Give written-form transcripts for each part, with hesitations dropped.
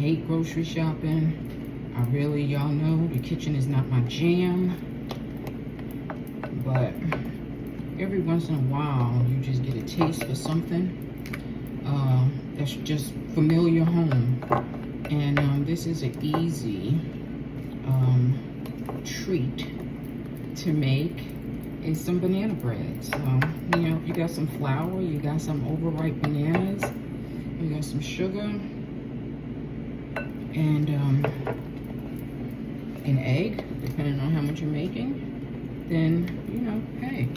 hate grocery shopping. I really, y'all know, the kitchen is not my jam. But every once in a while, you just get a taste for something that's just familiar home. And this is an easy treat to make is some banana bread. So, you know, you got some flour, you got some overripe bananas, you got some sugar, and an egg, depending on how much you're making, then, you know, hey,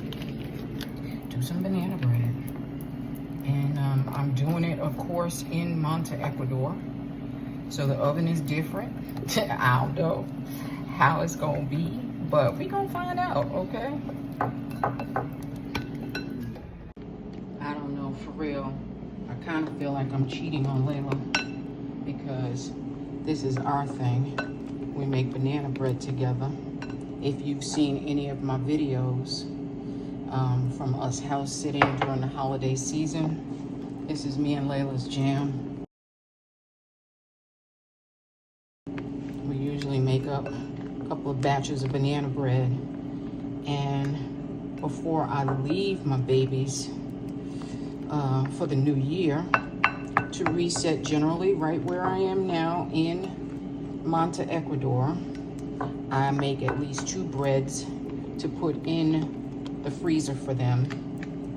do some banana bread. And I'm doing it, of course, in Monte, Ecuador. So the oven is different. I don't know how it's gonna be, but we gonna find out, okay? I don't know, for real. I kind of feel like I'm cheating on Laila because this is our thing. We make banana bread together. If you've seen any of my videos from us house sitting during the holiday season, this is me and Laila's jam. We usually make up a couple of batches of banana bread, and before I leave my babies for the new year to reset generally right where I am now in Monte, Ecuador, I make at least 2 breads to put in the freezer for them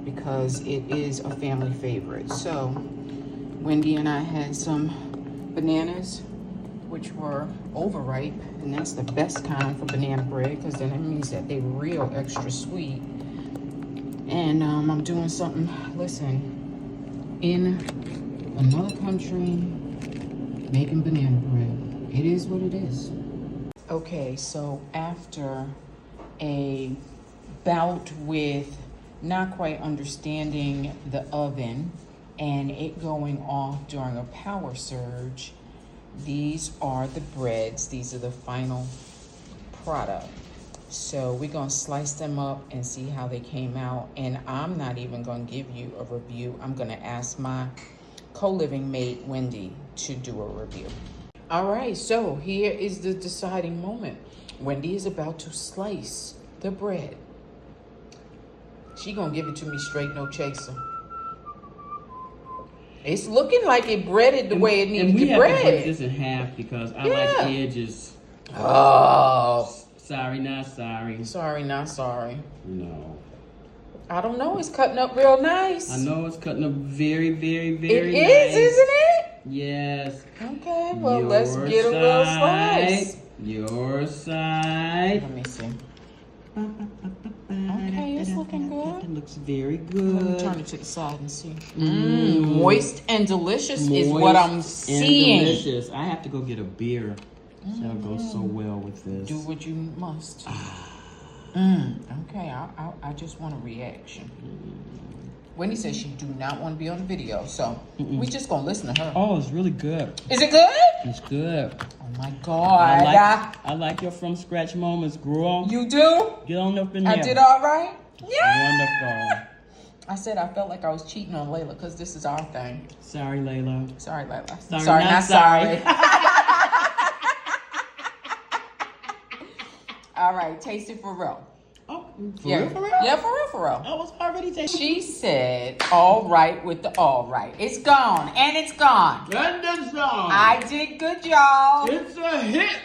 because it is a family favorite. So Wendy and I had some bananas which were overripe, and that's the best kind for banana bread because then it means that they're real extra sweet. And I'm doing something, listen, in another country, making banana bread. It is what it is. Okay, so after a bout with not quite understanding the oven and it going off during a power surge, these are the breads. These are the final product. So we're gonna slice them up and see how they came out. And I'm not even gonna give you a review. I'm gonna ask my co-living mate, Wendy, to do a review. All right, so here is the deciding moment. Wendy is about to slice the bread. She gonna give it to me straight, no chaser. It's looking like it breaded the way it needed to bread. And we have to break this in half because I like the edges. Oh. Sorry, not sorry. Sorry, not sorry. No. I don't know. It's cutting up real nice. I know it's cutting up very, very, very nice. It is, isn't it? Yes. Okay, well, let's get a little slice. Your side. Let me see. Okay, it's looking good. It looks very good. Let me turn it to the side and see. Moist and delicious is what I'm seeing. Delicious. I have to go get a beer. That'll go so well with this. Do what you must. Okay, I just want a reaction. Wendy says she do not want to be on the video, so we just gonna listen to her. Oh, it's really good. Is it good? It's good. Oh my God. I like your from scratch moments, girl. You do? Get on up in there. I did all right? Yeah. Wonderful. I said I felt like I was cheating on Laila because this is our thing. Sorry, Laila. Sorry, Laila. Sorry, not sorry. All right, taste it for real. Oh, for Yeah. real, for real? Yeah, for real, for real. I was already tasting. She said, all right with the all right. It's gone, and it's gone. And it's gone. I did good, y'all. It's a hit.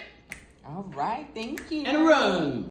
All right, thank you. And a run.